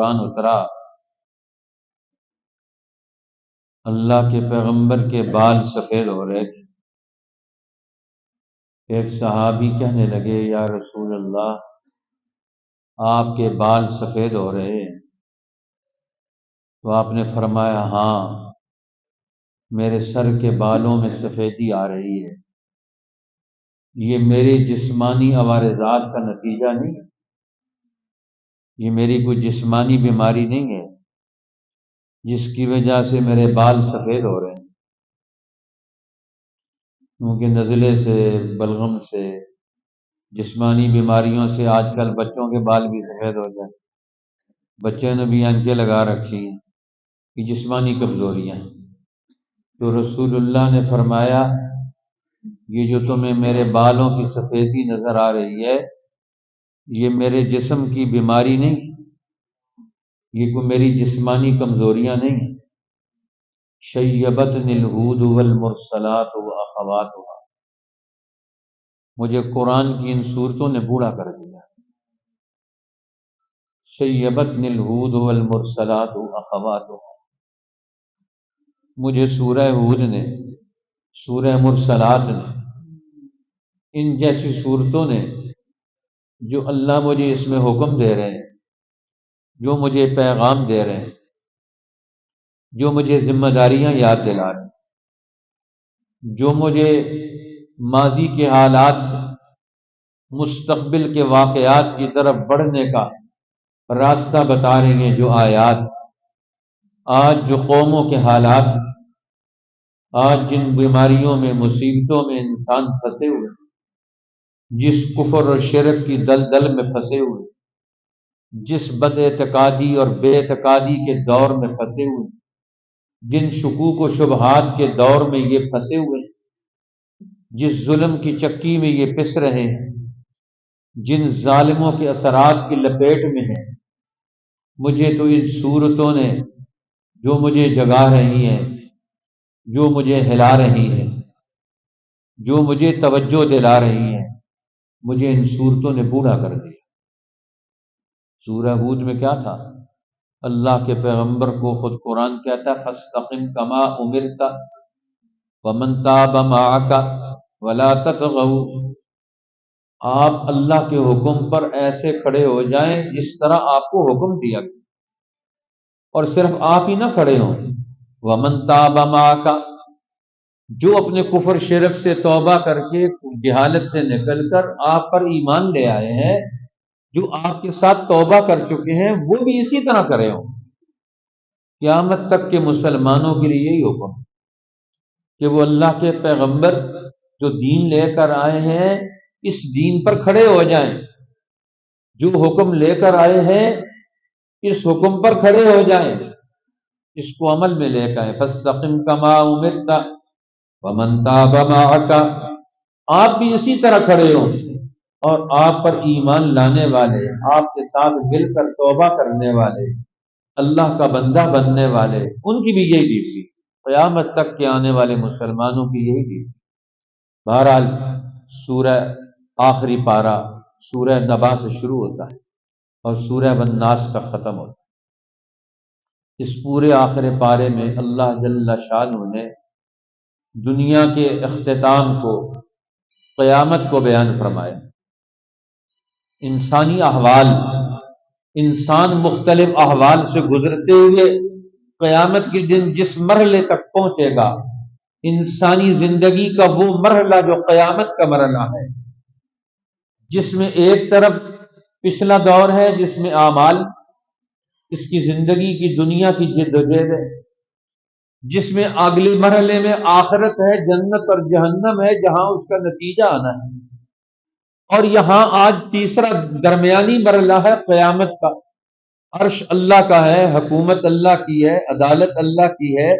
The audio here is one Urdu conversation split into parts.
قرآن اترا، اللہ کے پیغمبر کے بال سفید ہو رہے تھے۔ ایک صحابی کہنے لگے، یا رسول اللہ، آپ کے بال سفید ہو رہے ہیں؟ تو آپ نے فرمایا، ہاں، میرے سر کے بالوں میں سفیدی آ رہی ہے، یہ میرے جسمانی عوارضات کا نتیجہ نہیں ہے، یہ میری کوئی جسمانی بیماری نہیں ہے جس کی وجہ سے میرے بال سفید ہو رہے ہیں، کیونکہ نزلے سے، بلغم سے، جسمانی بیماریوں سے آج کل بچوں کے بال بھی سفید ہو جائیں۔ بچے نے بھی آنکھیں لگا رکھی ہیں، یہ جسمانی کمزوریاں ہیں۔ تو رسول اللہ نے فرمایا، یہ جو تمہیں میرے بالوں کی سفیدی نظر آ رہی ہے، یہ میرے جسم کی بیماری نہیں، یہ کوئی میری جسمانی کمزوریاں نہیں ہیں۔ شیبتنی الہود والمرسلات واخواتها، مجھے قرآن کی ان صورتوں نے بوڑھا کر دیا۔ شیبتنی الہود والمرسلات واخواتها، مجھے سورہ ہود نے، سورہ مرسلات نے، ان جیسی صورتوں نے، جو اللہ مجھے اس میں حکم دے رہے ہیں، جو مجھے پیغام دے رہے ہیں، جو مجھے ذمہ داریاں یاد دلا رہے ہیں، جو مجھے ماضی کے حالات سے مستقبل کے واقعات کی طرف بڑھنے کا راستہ بتا رہی ہیں، جو آیات، آج جو قوموں کے حالات ہیں، آج جن بیماریوں میں، مصیبتوں میں انسان پھنسے ہوئے، جس کفر اور شرک کی دلدل میں پھنسے ہوئے، جس بد اعتقادی اور بے اعتقادی کے دور میں پھنسے ہوئے، جن شکوک و شبہات کے دور میں یہ پھنسے ہوئے، جس ظلم کی چکی میں یہ پس رہے ہیں، جن ظالموں کے اثرات کی لپیٹ میں ہیں، مجھے تو ان صورتوں نے، جو مجھے جگا رہی ہیں، جو مجھے ہلا رہی ہیں، جو مجھے توجہ دلا رہی ہیں، مجھے ان صورتوں نے بوڑھا کر دیا۔ سورہ ہود میں کیا تھا؟ اللہ کے پیغمبر کو خود قرآن کہتا ہے، فاستقم کما امرت ومن تاب معک ولا تطغوا، آپ اللہ کے حکم پر ایسے کھڑے ہو جائیں جس طرح آپ کو حکم دیا گیا، اور صرف آپ ہی نہ کھڑے ہوں، ومن تاب معک، جو اپنے کفر شرک سے توبہ کر کے، جہالت سے نکل کر آپ پر ایمان لے آئے ہیں، جو آپ کے ساتھ توبہ کر چکے ہیں، وہ بھی اسی طرح کرے ہوں۔ قیامت تک کے مسلمانوں کے لیے یہی حکم ہے کہ وہ اللہ کے پیغمبر جو دین لے کر آئے ہیں، اس دین پر کھڑے ہو جائیں، جو حکم لے کر آئے ہیں اس حکم پر کھڑے ہو جائیں، اس کو عمل میں لے کر آئیں۔ فاستقم کما امرت ومن تاب معک، آپ بھی اسی طرح کھڑے ہوں، اور آپ پر ایمان لانے والے، آپ کے ساتھ مل کر توبہ کرنے والے، اللہ کا بندہ بننے والے، ان کی بھی یہی ڈیوٹی، قیامت تک کے آنے والے مسلمانوں کی یہی ڈیوٹی۔ بہرحال سورہ آخری پارہ سورہ نبا سے شروع ہوتا ہے اور سورہ والناس تک ختم ہوتا ہے۔ اس پورے آخر پارے میں اللہ جل شانہ نے دنیا کے اختتام کو، قیامت کو بیان فرمایا۔ انسانی احوال، انسان مختلف احوال سے گزرتے ہوئے قیامت کے دن جس مرحلے تک پہنچے گا، انسانی زندگی کا وہ مرحلہ جو قیامت کا مرحلہ ہے، جس میں ایک طرف پچھلا دور ہے جس میں اعمال، اس کی زندگی کی دنیا کی جد و جہد ہے، جس میں اگلے مرحلے میں آخرت ہے، جنت اور جہنم ہے جہاں اس کا نتیجہ آنا ہے، اور یہاں آج تیسرا درمیانی مرحلہ ہے قیامت کا۔ عرش اللہ کا ہے، حکومت اللہ کی ہے، عدالت اللہ کی ہے،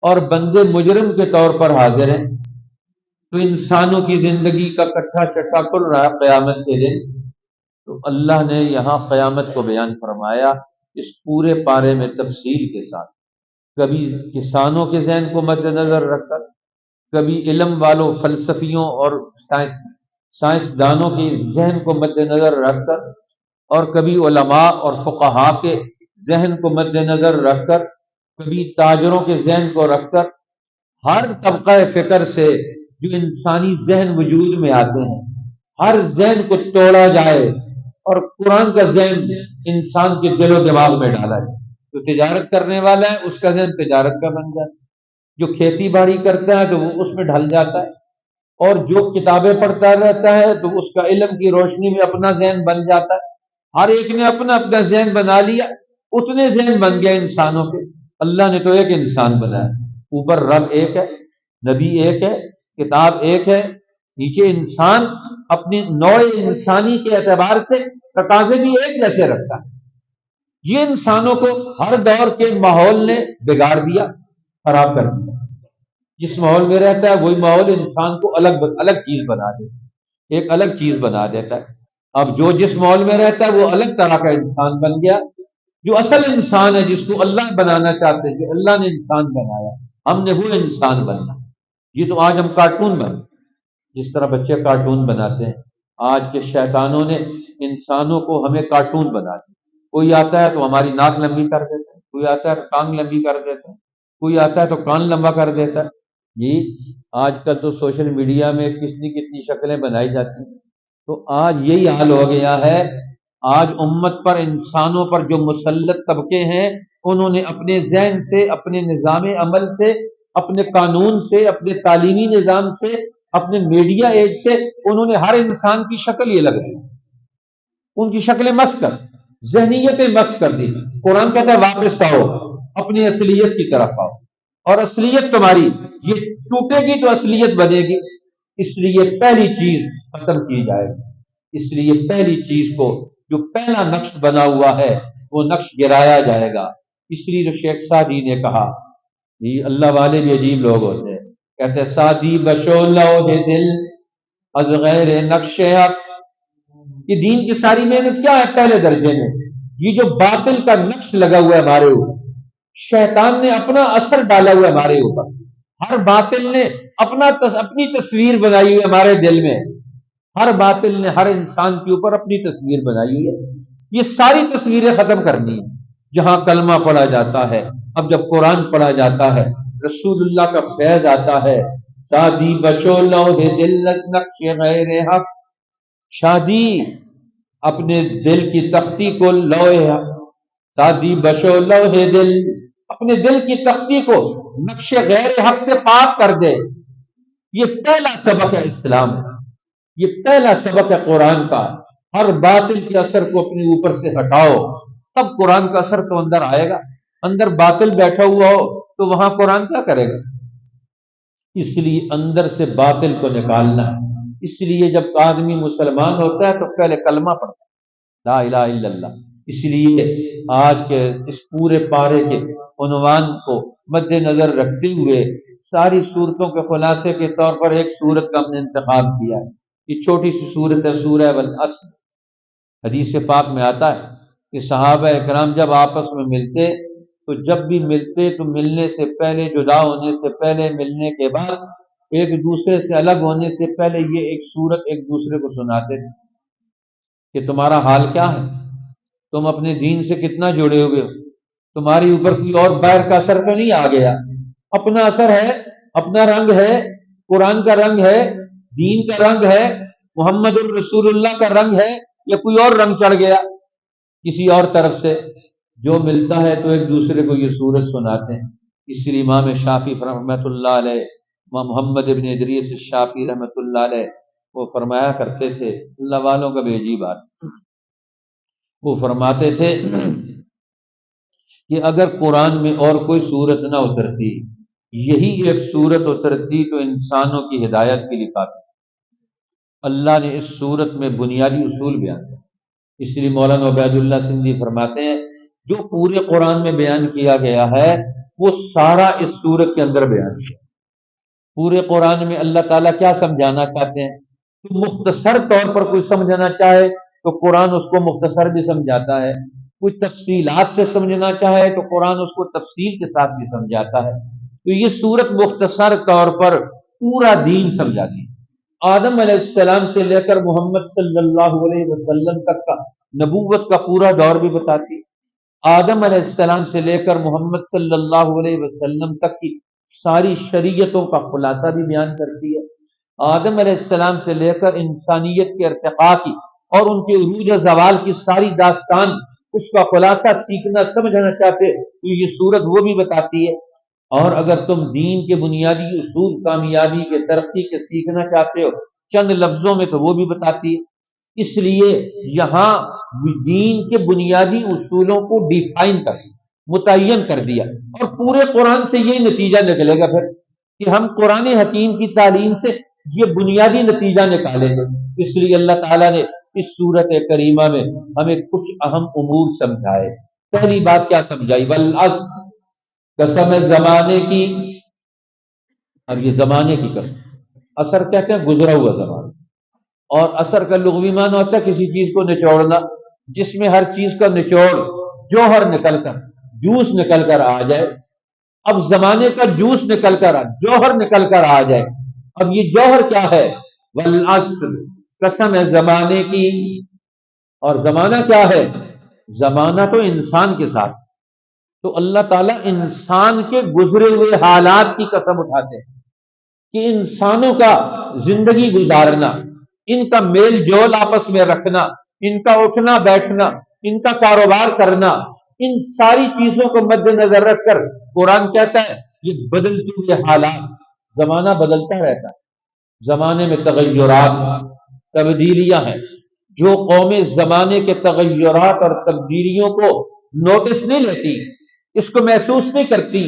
اور بندے مجرم کے طور پر حاضر ہیں۔ تو انسانوں کی زندگی کا کٹھا چٹا کھل رہا ہے قیامت کے دن۔ تو اللہ نے یہاں قیامت کو بیان فرمایا اس پورے پارے میں تفصیل کے ساتھ، کبھی کسانوں کے ذہن کو مد نظر رکھ کر، کبھی علم والوں، فلسفیوں اور سائنسدانوں کے ذہن کو مد نظر رکھ کر، اور کبھی علماء اور فقہاء کے ذہن کو مد نظر رکھ کر، کبھی تاجروں کے ذہن کو رکھ کر، ہر طبقہ فکر سے جو انسانی ذہن وجود میں آتے ہیں، ہر ذہن کو توڑا جائے اور قرآن کا ذہن انسان کے دل و دماغ میں ڈالا جائے۔ جو تجارت کرنے والا ہے اس کا ذہن تجارت کا بن جاتا ہے، جو کھیتی باڑی کرتا ہے تو وہ اس میں ڈھل جاتا ہے، اور جو کتابیں پڑھتا رہتا ہے تو اس کا علم کی روشنی میں اپنا ذہن بن جاتا ہے۔ ہر ایک نے اپنا اپنا ذہن بنا لیا، اتنے ذہن بن گئے انسانوں کے۔ اللہ نے تو ایک انسان بنایا، اوپر رب ایک ہے، نبی ایک ہے، کتاب ایک ہے، نیچے انسان اپنی نوع انسانی کے اعتبار سے تقاضے بھی ایک جیسے رکھتا ہے۔ یہ انسانوں کو ہر دور کے ماحول نے بگاڑ دیا، خراب کر دیا۔ جس ماحول میں رہتا ہے وہی ماحول انسان کو الگ الگ چیز بنا دیتا ہے، ایک الگ چیز بنا دیتا ہے۔ اب جو جس ماحول میں رہتا ہے وہ الگ طرح کا انسان بن گیا۔ جو اصل انسان ہے، جس کو اللہ بنانا چاہتے ہیں، جو اللہ نے انسان بنایا، ہم نے وہ انسان بننا۔ یہ تو آج ہم کارٹون بن، جس طرح بچے کارٹون بناتے ہیں، آج کے شیطانوں نے انسانوں کو ہمیں کارٹون بنا دیا۔ کوئی آتا ہے تو ہماری ناک لمبی کر دیتا ہے، کوئی آتا ہے تو ٹانگ لمبی کر دیتا ہے، کوئی آتا ہے تو کان لمبا کر دیتا ہے۔ یہ آج کل تو سوشل میڈیا میں کتنی شکلیں بنائی جاتی ہیں۔ تو آج یہی حال ہو گیا ہے۔ آج امت پر، انسانوں پر جو مسلط طبقے ہیں، انہوں نے اپنے ذہن سے، اپنے نظام عمل سے، اپنے قانون سے، اپنے تعلیمی نظام سے، اپنے میڈیا ایج سے، انہوں نے ہر انسان کی شکل یہ لگ رہی، ان کی شکلیں مسخ کر، ذہنیتیں مسخ کر دی۔ قرآن کہتا ہے واپس آؤ، اپنی اصلیت کی طرف آؤ، اور اصلیت تمہاری یہ ٹوٹے گی تو اصلیت بنے گی۔ اس لیے پہلی چیز ختم کی جائے گی، اس لیے پہلی چیز کو، جو پہلا نقش بنا ہوا ہے وہ نقش گرایا جائے گا۔ اس لیے جو شیخ سعدی نے کہا، یہ اللہ والے بھی عجیب لوگ ہوتے ہیں، کہتے ہیں سعدی بشو لوح دل از غیر نقش حق۔ یہ دین کی ساری محنت کیا ہے؟ پہلے درجے میں یہ جو باطل کا نقش لگا ہوا ہے ہمارے اوپر، شیطان نے اپنا اثر ڈالا ہوا ہے ہمارے اوپر، ہر باطل نے اپنی تصویر بنائی ہوئی ہے ہمارے دل میں، ہر باطل نے ہر انسان کے اوپر اپنی تصویر بنائی ہوئی ہے۔ یہ ساری تصویریں ختم کرنی ہیں۔ جہاں کلمہ پڑھا جاتا ہے، اب جب قرآن پڑھا جاتا ہے، رسول اللہ کا فیض آتا ہے، سادی بشو لوح دل از نقش غیر حق، شادی اپنے دل کی تختی کو لوح، سادی بشو لوح دل، اپنے دل کی تختی کو نقش غیر حق سے پاک کر دے۔ یہ پہلا سبق ہے اسلام کا، یہ پہلا سبق ہے قرآن کا۔ ہر باطل کے اثر کو اپنے اوپر سے ہٹاؤ، تب قرآن کا اثر تو اندر آئے گا۔ اندر باطل بیٹھا ہوا ہو تو وہاں قرآن کیا کرے گا؟ اس لیے اندر سے باطل کو نکالنا ہے۔ اس لیے جب آدمی مسلمان ہوتا ہے تو پہلے کلمہ پڑھتا ہے، لا الہ الا اللہ۔ اس لیے آج کے اس پورے پارے کے عنوان کو مد نظر رکھتے ہوئے ساری صورتوں کے خلاصے کے طور پر ایک صورت کا ہم نے انتخاب کیا ہے۔ یہ چھوٹی سی صورت ہے، سورہ والعصر۔ حدیث پاک میں آتا ہے کہ صحابہ اکرام جب آپس میں ملتے تو جب بھی ملتے تو ملنے سے پہلے، جدا ہونے سے پہلے، ملنے کے بعد، ایک دوسرے سے الگ ہونے سے پہلے یہ ایک صورت ایک دوسرے کو سناتے تھے کہ تمہارا حال کیا ہے، تم اپنے دین سے کتنا جڑے ہوئے ہو، تمہاری اوپر کوئی اور باہر کا اثر تو نہیں آ گیا، اپنا اثر ہے، اپنا رنگ ہے، قرآن کا رنگ ہے، دین کا رنگ ہے، محمد الرسول اللہ کا رنگ ہے، یا کوئی اور رنگ چڑھ گیا کسی اور طرف سے؟ جو ملتا ہے تو ایک دوسرے کو یہ سورت سناتے ہیں۔ اس لیے امام شافعی رحمۃ اللہ علیہ، محمد ابن ادریس الشافعی رحمۃ اللہ علیہ، وہ فرمایا کرتے تھے، اللہ والوں کا بھی عجیب بات، وہ فرماتے تھے کہ اگر قرآن میں اور کوئی سورت نہ اترتی، یہی ایک سورت اترتی تو انسانوں کی ہدایت کے لیے کافی۔ اللہ نے اس سورت میں بنیادی اصول بیان کیا۔ اس لیے مولانا عبید اللہ سندھی فرماتے ہیں جو پورے قرآن میں بیان کیا گیا ہے وہ سارا اس سورت کے اندر بیان کیا۔ پورے قرآن میں اللہ تعالیٰ کیا سمجھانا چاہتے ہیں؟ تو مختصر طور پر کوئی سمجھنا چاہے تو قرآن اس کو مختصر بھی سمجھاتا ہے، کوئی تفصیلات سے سمجھنا چاہے تو قرآن اس کو تفصیل کے ساتھ بھی سمجھاتا ہے۔ تو یہ سورت مختصر طور پر پورا دین سمجھاتی ہے، آدم علیہ السلام سے لے کر محمد صلی اللہ علیہ وسلم تک کا نبوت کا پورا دور بھی بتاتی ہے، آدم علیہ السلام سے لے کر محمد صلی اللہ علیہ وسلم تک کی ساری شریعتوں کا خلاصہ بھی بیان کرتی ہے۔ آدم علیہ السلام سے لے کر انسانیت کے ارتقاء کی اور ان کے عروج و زوال کی ساری داستان، اس کا خلاصہ سیکھنا سمجھنا چاہتے تو یہ سورت وہ بھی بتاتی ہے۔ اور اگر تم دین کے بنیادی اصول کامیابی کے ترقی کے سیکھنا چاہتے ہو چند لفظوں میں تو وہ بھی بتاتی ہے۔ اس لیے یہاں دین کے بنیادی اصولوں کو ڈیفائن کر متعین کر دیا، اور پورے قرآن سے یہی نتیجہ نکلے گا پھر کہ ہم قرآن حکیم کی تعلیم سے یہ بنیادی نتیجہ نکالیں گے۔ اس لیے اللہ تعالیٰ نے اس سورت کریمہ میں ہمیں کچھ اہم امور سمجھائے۔ پہلی بات کیا سمجھائی؟ والعصر، قسم زمانے کی۔ اب یہ زمانے کی قسم، اثر کہتے ہیں گزرا ہوا زمانہ، اور اثر کا لغوی معنی ہوتا ہے کسی چیز کو نچوڑنا، جس میں ہر چیز کا نچوڑ جوہر نکل کر جوس نکل کر آ جائے۔ اب زمانے کا جوس نکل کر جوہر نکل کر آ جائے۔ اب یہ جوہر کیا ہے؟ والعصر، قسم ہے زمانے کی۔ اور زمانہ کیا ہے؟ زمانہ تو انسان کے ساتھ، تو اللہ تعالیٰ انسان کے گزرے ہوئے حالات کی قسم اٹھاتے ہیں کہ انسانوں کا زندگی گزارنا، ان کا میل جول آپس میں رکھنا، ان کا اٹھنا بیٹھنا، ان کا کاروبار کرنا، ان ساری چیزوں کو مد نظر رکھ کر قرآن کہتا ہے یہ بدلتے ہوئے حالات، زمانہ بدلتا رہتا ہے، زمانے میں تغیرات، تبدیلیاں ہیں۔ جو قومیں زمانے کے تغیرات اور تبدیلیوں کو نوٹس نہیں لیتی، اس کو محسوس نہیں کرتی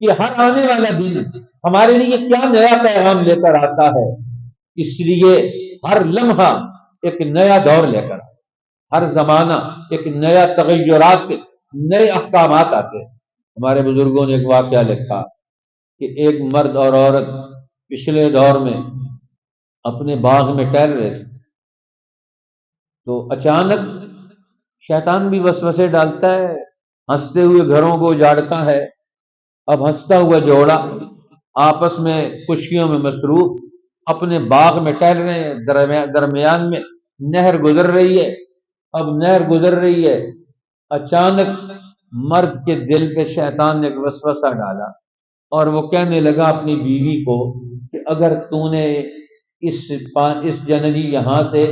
کہ ہر آنے والا دن ہمارے لیے کیا نیا پیغام لے کر آتا ہے، اس لیے ہر لمحہ ایک نیا دور لے کر، ہر زمانہ ایک نیا تغیرات سے نئے احکامات آتے ہیں۔ ہمارے بزرگوں نے ایک واقعہ لکھا کہ ایک مرد اور عورت پچھلے دور میں اپنے باغ میں ٹہل رہے تھے، تو اچانک شیطان بھی وسوسے ڈالتا ہے، ہنستے ہوئے گھروں کو اجاڑتا ہے۔ اب ہنستا ہوا جوڑا آپس میں خوشیوں میں مصروف اپنے باغ میں ٹہل رہے ہیں، درمیان میں نہر گزر رہی ہے۔ اب نہر گزر رہی ہے، اچانک مرد کے دل پہ شیطان نے ایک وسوسہ ڈالا، اور وہ کہنے لگا اپنی بیوی کو کہ اگر تو نے اس جننی یہاں سے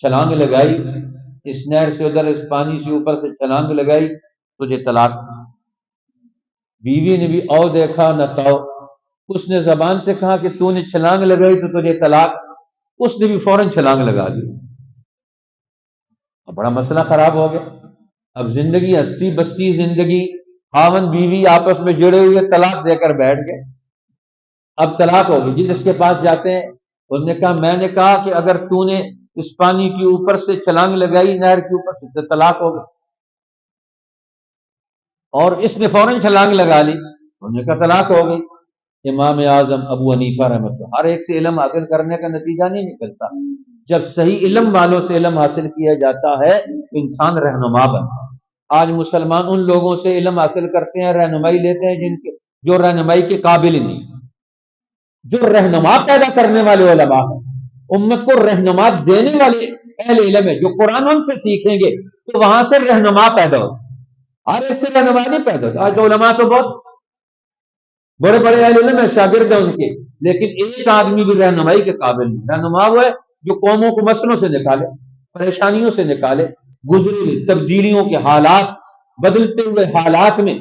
چھلانگ لگائی، اس نہر سے ادھر، اس پانی سے اوپر سے چھلانگ لگائی، تجھے طلاق۔ بیوی نے بھی او دیکھا نہ تاؤ، اس نے زبان سے کہا کہ تو نے چھلانگ لگائی تو تجھے طلاق، اس نے بھی فوراً چھلانگ لگا دی۔ اب بڑا مسئلہ خراب ہو گیا۔ اب زندگی ہستی بستی زندگی، خاوند بیوی آپس میں جڑے ہوئے طلاق دے کر بیٹھ گئے۔ اب طلاق ہوگی، جس کے پاس جاتے ہیں انہوں نے کہا میں نے کہا کہ اگر تو نے اس پانی کے اوپر سے چھلانگ لگائی، نہر کے اوپر سے، تو طلاق ہو گئی، اور اس نے فوراً چھلانگ لگا لی، انہوں نے کہا طلاق ہو گئی۔ امام اعظم ابو حنیفہ رحمۃ اللہ، ہر ایک سے علم حاصل کرنے کا نتیجہ نہیں نکلتا، جب صحیح علم والوں سے علم حاصل کیا جاتا ہے انسان رہنما بنتا ہے۔ آج مسلمان ان لوگوں سے علم حاصل کرتے ہیں، رہنمائی لیتے ہیں جو رہنمائی کے قابل ہی نہیں، جو رہنما پیدا کرنے والے علماء ہیں، امت کو رہنما دینے والے اہل علم ہے، جو قرآن ان سے سیکھیں گے تو وہاں سے رہنما پیدا ہو۔ ہر ایک سے رہنما نہیں پیدا ہوتا۔ آج علماء تو بہت بڑے بڑے اہل علم ہیں، شاگرد ہیں ان کے، لیکن ایک آدمی بھی رہنمائی کے قابل نہیں۔ رہنما وہ ہے جو قوموں کو مسئلوں سے نکالے، پریشانیوں سے نکالے، گزرے ہوئے تبدیلیوں کے حالات، بدلتے ہوئے حالات میں،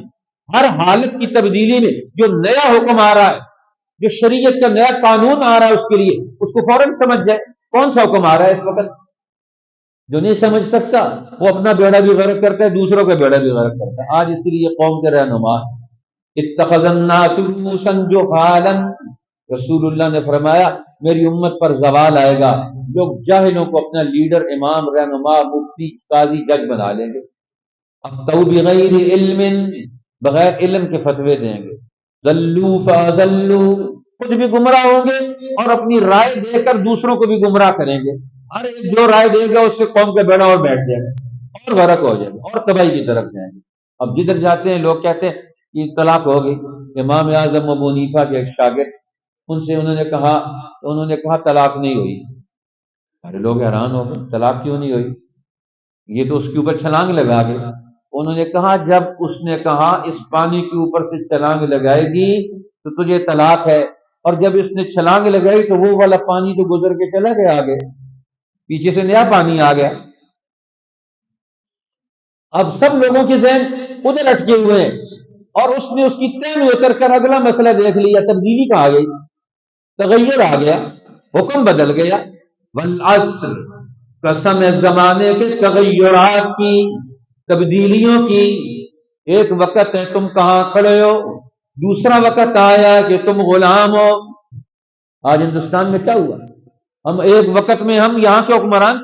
ہر حالت کی تبدیلی میں جو نیا حکم آ رہا ہے، جو شریعت کا نیا قانون آ رہا ہے، اس کے لیے اس کو فوراً سمجھ جائے کون سا حکم آ رہا ہے اس وقت۔ جو نہیں سمجھ سکتا وہ اپنا بیڑا بھی غرق کرتا ہے، دوسروں کا بیڑا بھی غرق کرتا ہے۔ آج اسی لیے قوم کے رہنما اتخذ الناس رؤوسا جہالا، رسول اللہ نے فرمایا میری امت پر زوال آئے گا، لوگ جاہلوں کو اپنا لیڈر، امام، رہنما، مفتی، قاضی، جج بنا لیں گے۔ افتوا بغیر علم، بغیر علم کے فتوے دیں گے۔ ضلوا فاضلوا، خود بھی گمراہ ہوں گے اور اپنی رائے دے کر دوسروں کو بھی گمراہ کریں گے۔ ہر ایک جو رائے دے گا اس سے قوم کا بیڑا اور بیٹھ جائے گا اور غرق ہو جائے گا اور تباہی کی طرف جائیں گے۔ اب جدھر جاتے ہیں لوگ کہتے ہیں کہ طلاق ہو گئی۔ امام اعظم ابو حنیفہ کے ایک شاگرد، ان سے انہوں نے کہا طلاق نہیں ہوئی۔ ارے لوگ حیران ہو گئے، طلاق کیوں نہیں ہوئی؟ یہ تو اس کے اوپر چھلانگ لگا گئے۔ انہوں نے کہا جب اس نے کہا اس پانی کے اوپر سے چھلانگ لگائے گی تو تجھے طلاق ہے، اور جب اس نے چھلانگ لگائی تو وہ والا پانی تو گزر کے چلا گیا آگے، پیچھے سے نیا پانی آ گیا۔ اب سب لوگوں کے ذہن ادھر اٹکے ہوئے ہیں، اور اس نے اس کی تہ میں اتر کر اگلا مسئلہ دیکھ لیا، تبدیلی کہاں آ گئی، تغیر آ گیا، حکم بدل گیا۔ والعصر، قسم ہے زمانے کے تغیرات کی، تبدیلیوں کی۔ ایک وقت ہے تم کہاں کھڑے ہو، دوسرا وقت آیا کہ تم غلام ہو۔ آج ہندوستان میں کیا ہوا، ہم ایک وقت میں ہم یہاں کے حکمران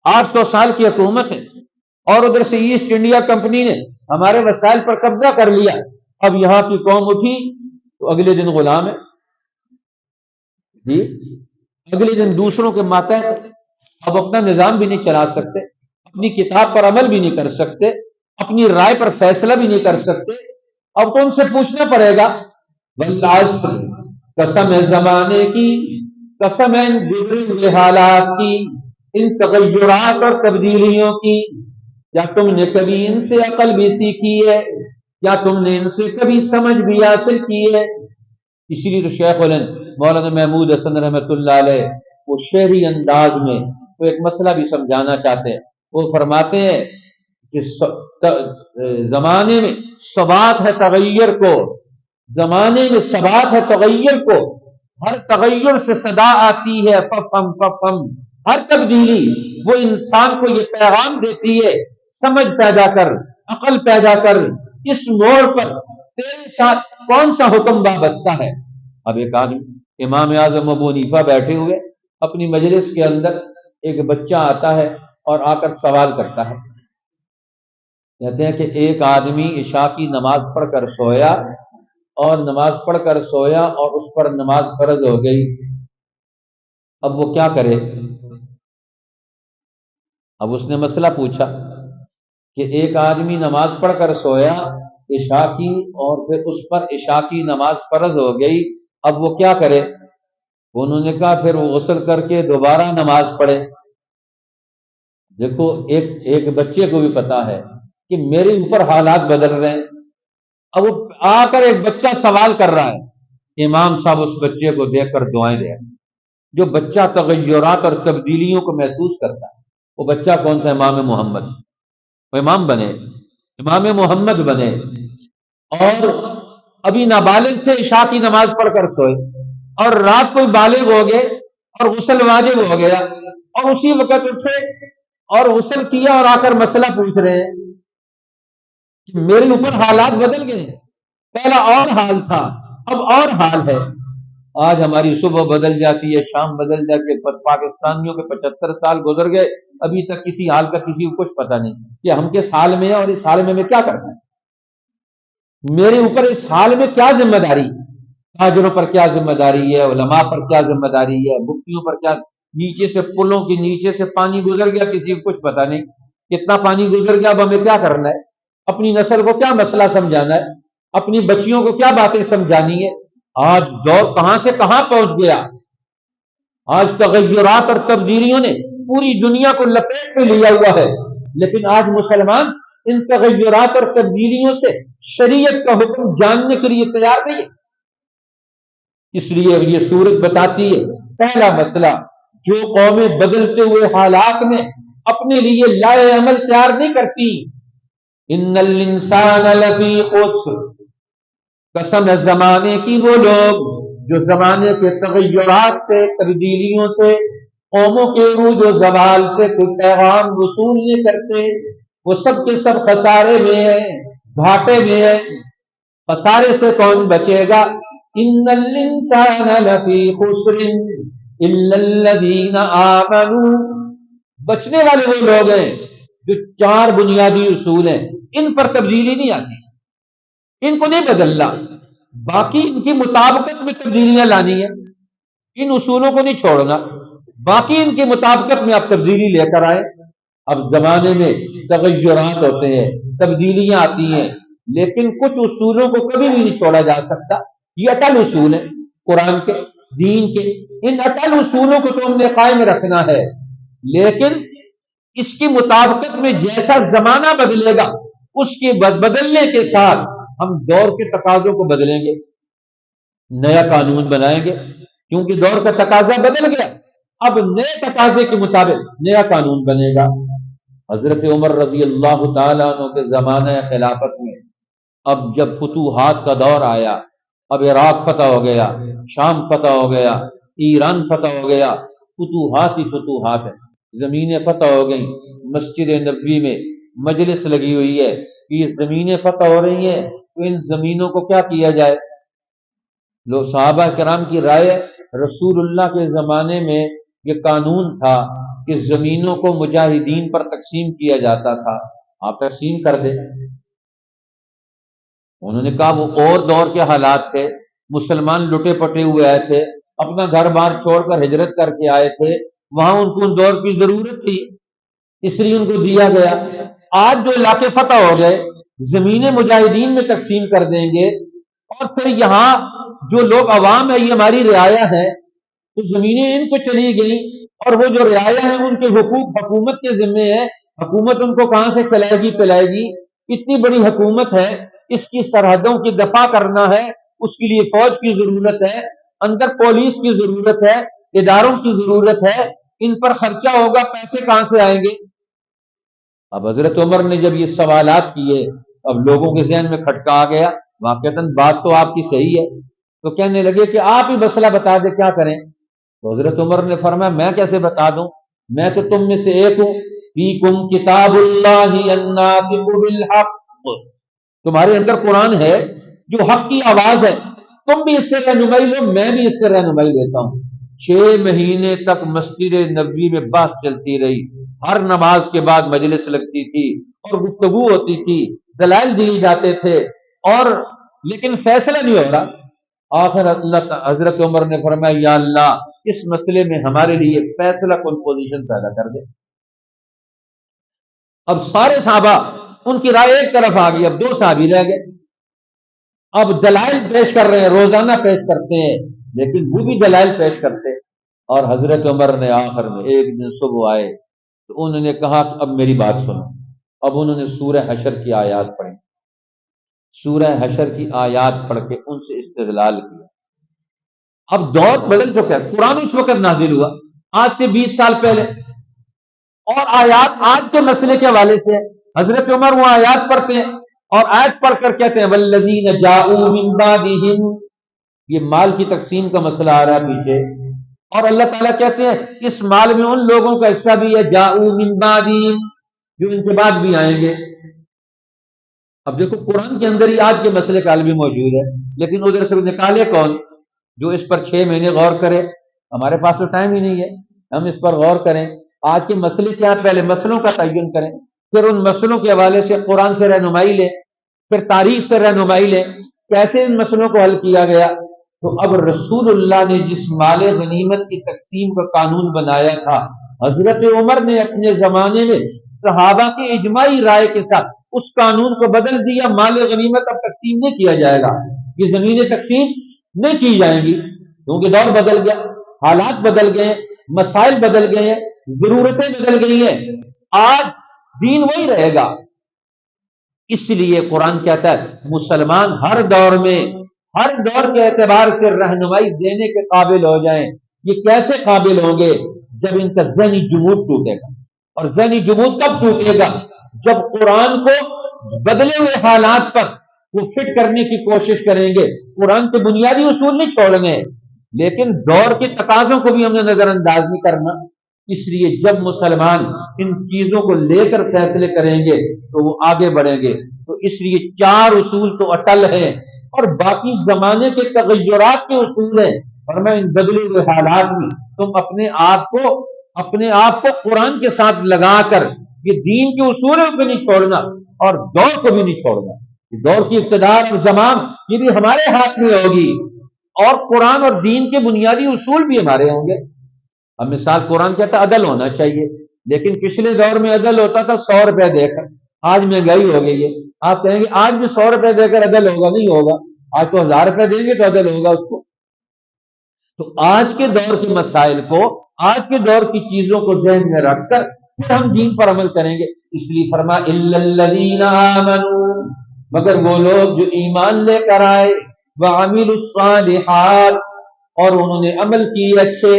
800 سال کی حکومت ہے، اور ادھر سے ایسٹ انڈیا کمپنی نے ہمارے وسائل پر قبضہ کر لیا، اب یہاں کی قوم اٹھی تو اگلے دن غلام ہے جی، اگلے دن دوسروں کے ماتحت، اب اپنا نظام بھی نہیں چلا سکتے، اپنی کتاب پر عمل بھی نہیں کر سکتے، اپنی رائے پر فیصلہ بھی نہیں کر سکتے۔ اب تو ان سے پوچھنا پڑے گا، والعصر، قسم ہے زمانے کی، قسم ہے ان گزرے ہوئے حالات کی، ان تغیرات اور تبدیلیوں کی۔ کیا تم نے کبھی ان سے عقل بھی سیکھی ہے، کیا تم نے ان سے کبھی سمجھ بھی حاصل کی ہے؟ اسی لیے تو شیخ الہند مولانا محمود حسن رحمۃ اللہ علیہ وہ شعری انداز میں وہ ایک مسئلہ بھی سمجھانا چاہتے ہیں۔ وہ فرماتے ہیں کہ زمانے میں ثبات ہے تغیر کو، زمانے میں ثبات ہے تغیر کو، ہر تغیر سے صدا آتی ہے ففہم ففہم، ہر تبدیلی وہ انسان کو یہ پیغام دیتی ہے، سمجھ پیدا کر، عقل پیدا کر، اس موڑ پر تیرے ساتھ کون سا حکم وابستہ ہے۔ اب ایک آدمی امام اعظم ابو حنیفہ بیٹھے ہوئے اپنی مجلس کے اندر، ایک بچہ آتا ہے اور آ کر سوال کرتا ہے، کہتے ہیں کہ ایک آدمی عشاء کی نماز پڑھ کر سویا، اور نماز پڑھ کر سویا اور اس پر نماز فرض ہو گئی، اب وہ کیا کرے؟ اب اس نے مسئلہ پوچھا کہ ایک آدمی نماز پڑھ کر سویا عشاء کی، اور پھر اس پر عشاء کی نماز فرض ہو گئی، اب وہ کیا کرے؟ انہوں نے کہا پھر وہ غسل کر کے دوبارہ نماز پڑھے۔ دیکھو ایک بچے کو بھی پتا ہے کہ میرے اوپر حالات بدل رہے ہیں، اب وہ آ کر ایک بچہ سوال کر رہا ہے، امام صاحب اس بچے کو دیکھ کر دعائیں دے رہے ہیں۔ جو بچہ تغیرات اور تبدیلیوں کو محسوس کرتا ہے، وہ بچہ کون تھا؟ امام محمد، وہ امام بنے، امام محمد بنے، اور ابھی نابالغ تھے، عشاء کی نماز پڑھ کر سوئے، اور رات کو بالغ ہو گئے اور غسل واجب ہو گیا، اور اسی وقت اٹھے اور غسل کیا اور آ کر مسئلہ پوچھ رہے ہیں کہ میرے اوپر حالات بدل گئے، پہلا اور حال تھا اب اور حال ہے۔ آج ہماری صبح بدل جاتی ہے، شام بدل جاتی ہے، پاکستانیوں کے 75 سال گزر گئے، ابھی تک کسی حال کا کسی کو کچھ پتہ نہیں کہ ہم کس حال میں ہیں اور اس حال میں کیا کرنا ہے۔ میرے اوپر اس حال میں کیا ذمہ داری، تاجروں پر کیا ذمہ داری ہے، علماء پر کیا ذمہ داری ہے، مفتیوں پر کیا، نیچے سے پلوں کے نیچے سے پانی گزر گیا، کسی کو کچھ پتہ نہیں کتنا پانی گزر گیا، اب ہمیں کیا کرنا ہے، اپنی نسل کو کیا مسئلہ سمجھانا ہے، اپنی بچیوں کو کیا باتیں سمجھانی ہے۔ آج دور کہاں سے کہاں پہنچ گیا، آج تغیرات اور تبدیلیوں نے پوری دنیا کو لپیٹ میں لیا ہوا ہے، لیکن آج مسلمان ان تغیرات اور تبدیلیوں سے شریعت کا حکم جاننے کے لیے تیار نہیں ہے۔ اس لیے یہ سورت بتاتی ہے پہلا مسئلہ، جو قومیں بدلتے ہوئے حالات میں اپنے لیے لائے عمل تیار نہیں کرتی، ان الانسان لفی خسر، قسم ہے زمانے کی وہ لوگ جو زمانے کے تغیرات سے، تبدیلیوں سے، قوموں کے عروج و زوال سے کوئی پیغام وصول نہیں کرتے، وہ سب کے سب خسارے میں ہیں، گھاٹے میں ہیں۔ خسارے سے کون بچے گا؟ ان الانسان لفی خسر الا الذین آمنوا، بچنے والے وہ لوگ ہیں جو 4 بنیادی اصول ہیں، ان پر تبدیلی نہیں آتی، ان کو نہیں بدلنا، باقی ان کی مطابقت میں تبدیلیاں لانی ہے، ان اصولوں کو نہیں چھوڑنا، باقی ان کی مطابقت میں آپ تبدیلی لے کر آئے۔ اب زمانے میں تغیرات ہوتے ہیں، تبدیلیاں آتی ہیں، لیکن کچھ اصولوں کو کبھی بھی نہیں چھوڑا جا سکتا، یہ اٹل اصول ہیں قرآن کے، دین کے، ان اٹل اصولوں کو تو ہم نے قائم رکھنا ہے، لیکن اس کی مطابقت میں جیسا زمانہ بدلے گا اس کے بدلنے کے ساتھ ہم دور کے تقاضوں کو بدلیں گے، نیا قانون بنائیں گے، کیونکہ دور کا تقاضا بدل گیا، اب نئے تقاضے کے مطابق نیا قانون بنے گا۔ حضرت عمر رضی اللہ تعالیٰ عنہ کے زمانہ خلافت میں اب جب فتوحات کا دور آیا، اب عراق فتح ہو گیا، شام فتح ہو گیا، ایران فتح ہو گیا، فتوحات ہی فتوحات ہے، زمینیں فتح ہو گئیں۔ مسجد نبوی میں مجلس لگی ہوئی ہے کہ یہ زمینیں فتح ہو رہی ہیں، تو ان زمینوں کو کیا کیا جائے؟ لوگ صحابہ کرام کی رائے، رسول اللہ کے زمانے میں یہ قانون تھا کہ زمینوں کو مجاہدین پر تقسیم کیا جاتا تھا، آپ تقسیم کر دیں۔ انہوں نے کہا وہ اور دور کے حالات تھے، مسلمان لٹے پٹے ہوئے آئے تھے، اپنا گھر بار چھوڑ کر ہجرت کر کے آئے تھے، وہاں ان کو ان دور کی ضرورت تھی، اس لیے ان کو دیا گیا۔ آج جو علاقے فتح ہو گئے، زمینیں مجاہدین میں تقسیم کر دیں گے، اور پھر یہاں جو لوگ عوام ہے یہ ہماری رعایا ہے، تو زمینیں ان کو چلی گئیں، اور وہ جو رعایا ہیں ان کے حقوق حکومت کے ذمے ہے، حکومت ان کو کہاں سے کھلائے گی پلائے گی؟ اتنی بڑی حکومت ہے، اس کی سرحدوں کی دفاع کرنا ہے، اس کے لیے فوج کی ضرورت ہے، اندر پولیس کی ضرورت ہے، اداروں کی ضرورت ہے، ان پر خرچہ ہوگا، پیسے کہاں سے آئیں گے؟ اب حضرت عمر نے جب یہ سوالات کیے، اب لوگوں کے ذہن میں کھٹکا آ گیا، واقعتاً بات تو آپ کی صحیح ہے، تو کہنے لگے کہ آپ ہی مسئلہ بتا دیں کیا کریں؟ تو حضرت عمر نے فرمایا میں کیسے بتا دوں، میں تو تم میں سے ایک ہوں، فیکم کتاب اللہ الناطق بالحق، تمہارے اندر قرآن ہے جو حق کی آواز ہے، تم بھی اس سے رہنمائی لو، میں بھی اس سے رہنمائی لیتا ہوں۔ 6 مہینے تک مسجد نبوی میں بحث چلتی رہی، ہر نماز کے بعد مجلس لگتی تھی اور گفتگو ہوتی تھی، دلائل دیے جاتے تھے، اور لیکن فیصلہ نہیں ہو رہا۔ آخر حضرت عمر نے فرمایا یا اللہ اس مسئلے میں ہمارے لیے فیصلہ کن پوزیشن پیدا کر دے۔ اب سارے صحابہ ان کی رائے ایک طرف آ گئی، اب 2 صحابی رہ گئے، اب دلائل پیش کر رہے ہیں، روزانہ پیش کرتے ہیں، لیکن وہ بھی دلائل پیش کرتے، اور حضرت عمر نے آخر میں ایک دن صبح آئے تو انہوں نے کہا کہ اب میری بات سنو۔ اب انہوں نے سورہ حشر کی آیات پڑھی، سورہ حشر کی آیات پڑھ کے ان سے استدلال کیا۔ اب دور بدل چکا ہے، قرآن اس وقت نازل ہوا آج سے 20 سال پہلے، اور آیات آج کے مسئلے کے حوالے سے حضرت عمر وہ آیات پڑھتے ہیں اور آیت پڑھ کر کہتے ہیں والذین جاءوا من بعدہم، یہ مال کی تقسیم کا مسئلہ آ رہا ہے پیچھے، اور اللہ تعالیٰ کہتے ہیں اس مال میں ان لوگوں کا حصہ بھی ہے جاءوا من بعدہم، جو ان کے بعد بھی آئیں گے۔ اب دیکھو قرآن کے اندر ہی آج کے مسئلے کا حل بھی موجود ہے، لیکن ادھر سے نکالے کون جو اس پر 6 مہینے غور کرے؟ ہمارے پاس تو ٹائم ہی نہیں ہے ہم اس پر غور کریں۔ آج کے مسئلے کیا، پہلے مسئلوں کا تعین کریں، پھر ان مسئلوں کے حوالے سے قرآن سے رہنمائی لیں، پھر تاریخ سے رہنمائی لیں، کیسے ان مسئلوں کو حل کیا گیا۔ تو اب رسول اللہ نے جس مال غنیمت کی تقسیم کا قانون بنایا تھا، حضرت عمر نے اپنے زمانے میں صحابہ کی اجماعی رائے کے ساتھ اس قانون کو بدل دیا، مال غنیمت اب تقسیم نہیں کیا جائے گا، یہ زمینیں تقسیم نہیں کی جائیں گی، کیونکہ دور بدل گیا، حالات بدل گئے، مسائل بدل گئے ہیں، ضرورتیں بدل گئی ہیں، آج دین وہی رہے گا۔ اس لیے قرآن کہتا ہے مسلمان ہر دور میں، ہر دور کے اعتبار سے رہنمائی دینے کے قابل ہو جائیں۔ یہ کیسے قابل ہوں گے؟ جب ان کا ذہنی جمود ٹوٹے گا، اور ذہنی جمود کب ٹوٹے گا؟ جب قرآن کو بدلے ہوئے حالات پر وہ فٹ کرنے کی کوشش کریں گے۔ قرآن کے بنیادی اصول نہیں چھوڑنے، لیکن دور کے تقاضوں کو بھی ہم نے نظر انداز نہیں کرنا۔ اس لیے جب مسلمان ان چیزوں کو لے کر فیصلے کریں گے تو وہ آگے بڑھیں گے۔ تو اس لیے 4 اصول تو اٹل ہیں، اور باقی زمانے کے تغیرات کے اصول ہیں، اور میں ان بدلے ہوئے حالات میں تم اپنے آپ کو قرآن کے ساتھ لگا کر یہ دین کے اصولوں کو نہیں چھوڑنا اور دور کو بھی نہیں چھوڑنا۔ دور کی اقتدار اور زمان یہ بھی ہمارے ہاتھ میں ہوگی، اور قرآن اور دین کے بنیادی اصول بھی ہمارے ہوں گے۔ اب مثال قرآن کہتا عدل ہونا چاہیے، لیکن پچھلے دور میں عدل ہوتا تھا 100 روپے دے کر، آج مہنگائی ہو گئی ہے، آپ کہیں گے آج بھی 100 روپے دے کر عدل ہوگا؟ نہیں ہوگا، آج تو 1000 روپے دیں گے تو عدل ہوگا اس کو۔ تو آج کے دور کے مسائل کو، آج کے دور کی چیزوں کو ذہن میں رکھ کر پھر ہم دین پر عمل کریں گے۔ اس لیے فرما الا الذین آمنوا، مگر وہ لوگ جو ایمان لے کر آئے، وعملوا الصالحات، اور انہوں نے عمل کیے اچھے،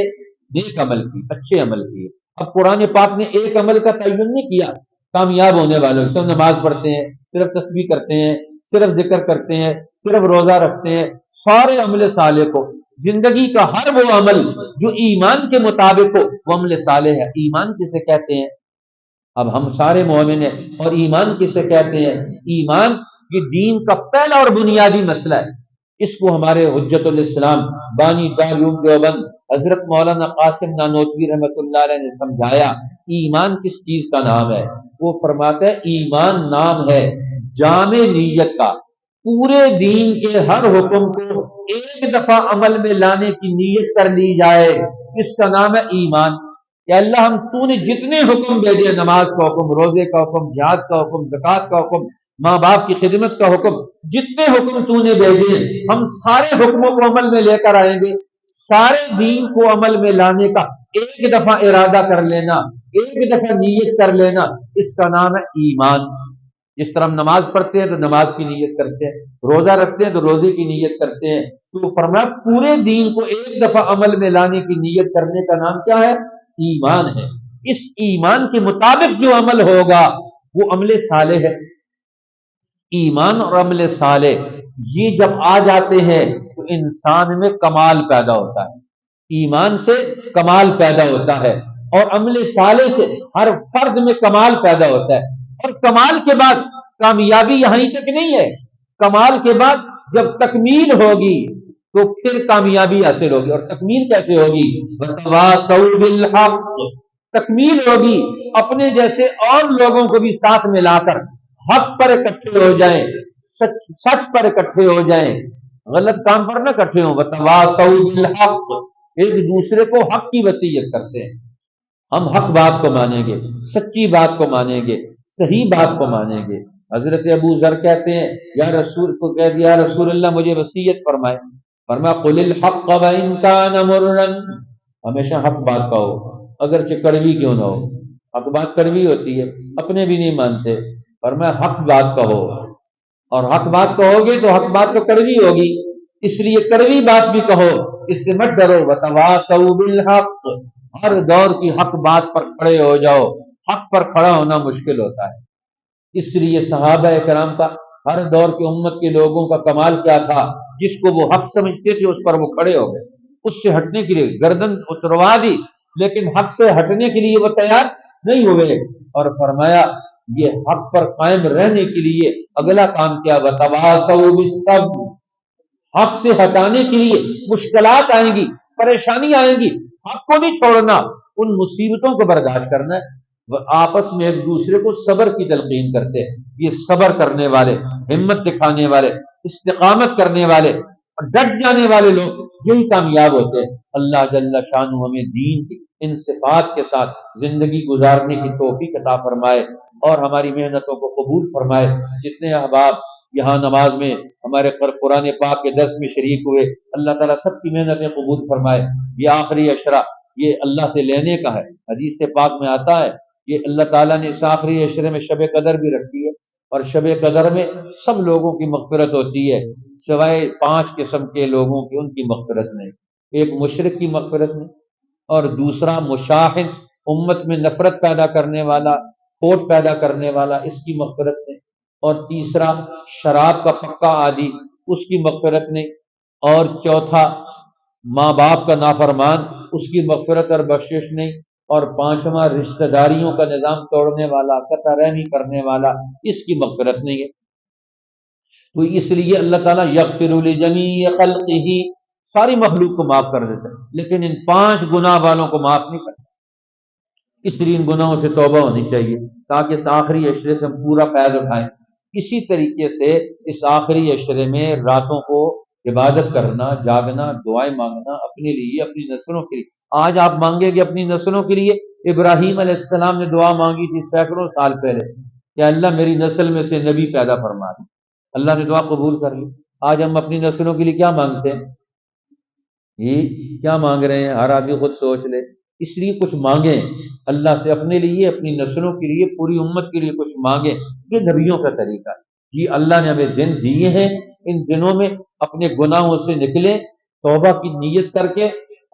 نیک عمل کی، اچھے عمل کیے۔ اب قرآن پاک نے ایک عمل کا تعین نہیں کیا کامیاب ہونے والوں، صرف نماز پڑھتے ہیں، صرف تسبیح کرتے ہیں، صرف ذکر کرتے ہیں، صرف روزہ رکھتے ہیں، سارے عمل صالح کو، زندگی کا ہر وہ عمل جو ایمان کے مطابق ہو وہ عمل صالح ہے۔ ایمان کسے کہتے ہیں؟ اب ہم سارے مومن ہیں، اور ایمان کسے کہتے ہیں؟ ایمان یہ دین کا پہلا اور بنیادی مسئلہ ہے۔ اس کو ہمارے حجت الاسلام بانی دارالعلوم دیوبند حضرت مولانا قاسم نانوتوی رحمۃ اللہ علیہ نے سمجھایا، ایمان کس چیز کا نام ہے؟ وہ فرماتا ہے ایمان نام ہے جامع نیت کا، پورے دین کے ہر حکم کو ایک دفعہ عمل میں لانے کی نیت کر لی جائے، اس کا نام ہے ایمان۔ کہ اللہ ہم تو نے جتنے حکم بھیجے، نماز کا حکم، روزے کا حکم، جہاد کا حکم، زکوٰۃ کا حکم، ماں باپ کی خدمت کا حکم، جتنے حکم تو نے بھیجے ہم سارے حکموں کو عمل میں لے کر آئیں گے۔ سارے دین کو عمل میں لانے کا ایک دفعہ ارادہ کر لینا، ایک دفعہ نیت کر لینا، اس کا نام ہے ایمان۔ جس طرح ہم نماز پڑھتے ہیں تو نماز کی نیت کرتے ہیں، روزہ رکھتے ہیں تو روزے کی نیت کرتے ہیں، تو فرمایا پورے دین کو ایک دفعہ عمل میں لانے کی نیت کرنے کا نام کیا ہے؟ ایمان ہے۔ اس ایمان کے مطابق جو عمل ہوگا وہ عمل صالح ہے۔ ایمان اور عمل صالح یہ جب آ جاتے ہیں تو انسان میں کمال پیدا ہوتا ہے، ایمان سے کمال پیدا ہوتا ہے، اور عمل صالح سے ہر فرد میں کمال پیدا ہوتا ہے۔ اور کمال کے بعد کامیابی یہاں ہی تک نہیں ہے، کمال کے بعد جب تکمیل ہوگی تو پھر کامیابی حاصل ہوگی۔ اور تکمیل کیسے ہوگی؟ وَتَوَاصَوْا بِالْحَقِّ، تکمیل ہوگی اپنے جیسے اور لوگوں کو بھی ساتھ ملا کر حق پر اکٹھے ہو جائیں، سچ پر اکٹھے ہو جائیں، غلط کام پر نہ اکٹھے ہوں۔ وَتَوَاصَوْا بِالْحَقِّ، ایک دوسرے کو حق کی وصیت کرتے ہیں۔ ہم حق بات کو مانیں گے، سچی بات کو مانیں گے، صحیح بات کو مانیں گے۔ حضرت ابو ذر کہتے ہیں یا رسول کو کہہ دیا رسول اللہ مجھے وصیت فرمائے، فرمایا قل الحق وان کان مرا، ہمیشہ حق بات کہو اگرچہ کڑوی کیوں نہ ہو۔ حق بات کڑوی ہوتی ہے، اپنے بھی نہیں مانتے، فرمایا حق بات کہو، اور حق بات کہو گے تو حق بات تو کڑوی ہوگی، اس لیے کڑوی بات بھی کہو، اس سے مت ڈرو۔ وتواصوا بالحق، ہر دور کی حق بات پر کھڑے ہو جاؤ، حق پر کھڑا ہونا مشکل ہوتا ہے۔ اس لیے صحابہ کرام کا ہر دور کی امت کے لوگوں کا کمال کیا تھا؟ جس کو وہ حق سمجھتے تھے اس پر وہ کھڑے ہو گئے، اس سے ہٹنے کے لیے گردن اتروا دی، لیکن حق سے ہٹنے کے لیے وہ تیار نہیں ہوئے۔ اور فرمایا یہ حق پر قائم رہنے کے لیے اگلا کام کیا؟ وتواصوا بالصبر، حق سے ہٹانے کے لیے مشکلات آئیں گی، پریشانی آئیں گی، حق کو نہیں چھوڑنا، ان مصیبتوں کو برداشت کرنا ہے۔ وہ آپس میں ایک دوسرے کو صبر کی تلقین کرتے ہیں۔ یہ صبر کرنے والے، ہمت دکھانے والے، استقامت کرنے والے اور ڈٹ جانے والے لوگ یہی کامیاب ہوتے ہیں۔ اللہ جل شانہ ہمیں دین کی ان صفات کے ساتھ زندگی گزارنے کی توفیق عطا فرمائے اور ہماری محنتوں کو قبول فرمائے۔ جتنے احباب یہاں نماز میں ہمارے قرآن پاک کے درس میں شریک ہوئے، اللہ تعالیٰ سب کی محنتیں قبول فرمائے۔ یہ آخری عشرہ یہ اللہ سے لینے کا ہے، حدیث پاک میں آتا ہے یہ اللہ تعالیٰ نے اس آخری عشرے میں شب قدر بھی رکھی ہے، اور شب قدر میں سب لوگوں کی مغفرت ہوتی ہے سوائے 5 قسم کے لوگوں کی، ان کی مغفرت نہیں۔ ایک مشرک کی مغفرت نہیں، اور دوسرا مشاہد، امت میں نفرت پیدا کرنے والا، کھوٹ پیدا کرنے والا، اس کی مغفرت نہیں، اور تیسرا شراب کا پکا عادی، اس کی مغفرت نہیں، اور چوتھا ماں باپ کا نافرمان، اس کی مغفرت اور بخشش نہیں، اور پانچواں رشتہ داریوں کا نظام توڑنے والا، قطع رحمی کرنے والا، اس کی مغفرت نہیں ہے۔ تو اس لیے اللہ تعالیٰ یغفر لجمیع خلقہ، ساری مخلوق کو معاف کر دیتا ہے، لیکن ان 5 گناہ والوں کو معاف نہیں کرتا۔ اس لیے ان گناہوں سے توبہ ہونی چاہیے تاکہ اس آخری عشرے سے ہم پورا فائدہ اٹھائیں۔ اسی طریقے سے اس آخری عشرے میں راتوں کو عبادت کرنا، جاگنا، دعائیں مانگنا اپنے لیے، اپنی نسلوں کے لیے۔ آج آپ مانگیں گے اپنی نسلوں کے لیے، ابراہیم علیہ السلام نے دعا مانگی تھی سینکڑوں سال پہلے کہ اللہ میری نسل میں سے نبی پیدا فرما دے، اللہ نے دعا قبول کر لی۔ آج ہم اپنی نسلوں کے لیے کیا مانگتے ہیں؟ یہ کیا مانگ رہے ہیں؟ ہر آدمی خود سوچ لے۔ اس لیے کچھ مانگیں اللہ سے، اپنے لیے، اپنی نسلوں کے لیے، پوری امت کے لیے کچھ مانگیں۔ یہ نبیوں کا طریقہ ہے۔ جی اللہ نے ہمیں دن دیے ہیں، ان دنوں میں اپنے گناہوں سے نکلیں، توبہ کی نیت کر کے،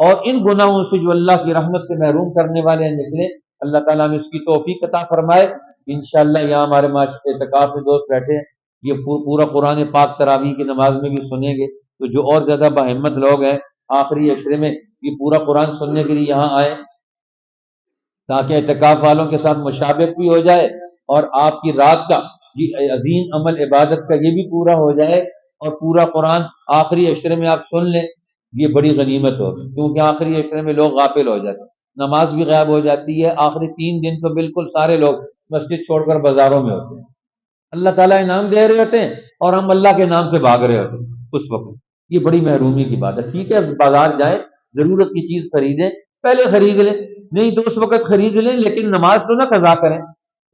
اور ان گناہوں سے جو اللہ کی رحمت سے محروم کرنے والے ہیں نکلیں۔ اللہ تعالیٰ ہمیں اس کی توفیق عطا فرمائے۔ انشاءاللہ یہاں ہمارے اعتکاف میں دوست بیٹھے ہیں، یہ پورا قرآن پاک تراویح کی نماز میں بھی سنیں گے، تو جو اور زیادہ باہمت لوگ ہیں آخری عشرے میں یہ پورا قرآن سننے کے لیے یہاں آئیں، تاکہ اعتکاف والوں کے ساتھ مشابہت بھی ہو جائے، اور آپ کی رات کا یہ عظیم عمل عبادت کا یہ بھی پورا ہو جائے، اور پورا قرآن آخری عشرے میں آپ سن لیں، یہ بڑی غنیمت ہوگی، کیونکہ آخری عشرے میں لوگ غافل ہو جاتے ہیں، نماز بھی غائب ہو جاتی ہے، آخری 3 دن تو بالکل سارے لوگ مسجد چھوڑ کر بازاروں میں ہوتے ہیں، اللہ تعالیٰ انعام دے رہے ہوتے ہیں اور ہم اللہ کے نام سے بھاگ رہے ہوتے ہیں اس وقت۔ یہ بڑی محرومی کی بات ہے۔ ٹھیک ہے بازار جائیں، ضرورت کی چیز خریدیں، پہلے خرید لیں، نہیں تو اس وقت خرید لیں، لیکن نماز تو نہ قضا کریں،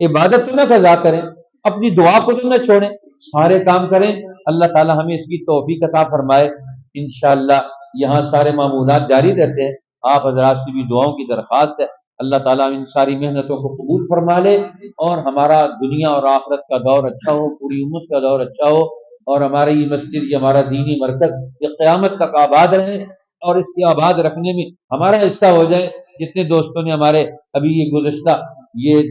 عبادت تو نہ قضا کریں، اپنی دعا کو تو نہ چھوڑیں، سارے کام کریں۔ اللہ تعالیٰ ہمیں اس کی توفیق عطا فرمائے۔ انشاءاللہ یہاں سارے معمولات جاری رہتے ہیں، آپ حضرات سے بھی دعاؤں کی درخواست ہے، اللہ تعالیٰ ان ساری محنتوں کو قبول فرما لے، اور ہمارا دنیا اور آخرت کا دور اچھا ہو، پوری امت کا دور اچھا ہو، اور ہماری یہ مسجد، یہ ہمارا دینی مرکز یہ قیامت تک آباد رہے، اور اس کے آباد رکھنے میں ہمارا حصہ ہو جائے۔ جتنے دوستوں نے ہمارے ابھی یہ گزشتہ یہ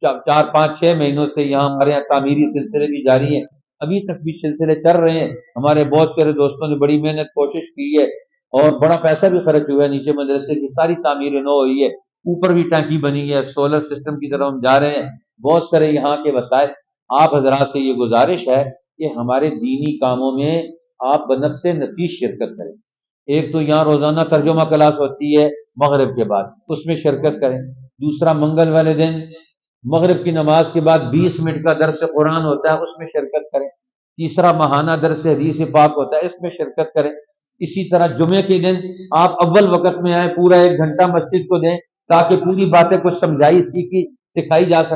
4 5 6 مہینوں سے یہاں ہمارے یہاں تعمیری سلسلے بھی جاری ہیں، ابھی تک بھی سلسلے چل رہے ہیں، ہمارے بہت سارے دوستوں نے بڑی محنت کوشش کی ہے، اور بڑا پیسہ بھی خرچ ہوا ہے، نیچے مدرسے کی ساری تعمیریں نو ہوئی ہے، اوپر بھی ٹینکی بنی ہے، سولر سسٹم کی طرف ہم جا رہے ہیں، بہت سارے یہاں کے وسائل۔ آپ حضرات سے یہ گزارش ہے کہ ہمارے دینی کاموں میں آپ بنفس نفیس شرکت کریں۔ ایک تو یہاں روزانہ ترجمہ کلاس ہوتی ہے مغرب کے بعد، اس میں شرکت کریں۔ دوسرا منگل والے دن مغرب کی نماز کے بعد 20 منٹ کا درس قرآن ہوتا ہے، اس میں شرکت کریں۔ تیسرا ماہانہ درس حدیث پاک ہوتا ہے، اس میں شرکت کریں۔ اسی طرح جمعے کے دن آپ اول وقت میں آئیں، پورا 1 گھنٹہ مسجد کو دیں، تاکہ پوری باتیں کچھ سمجھائی سیکھی سکھائی جا سکے۔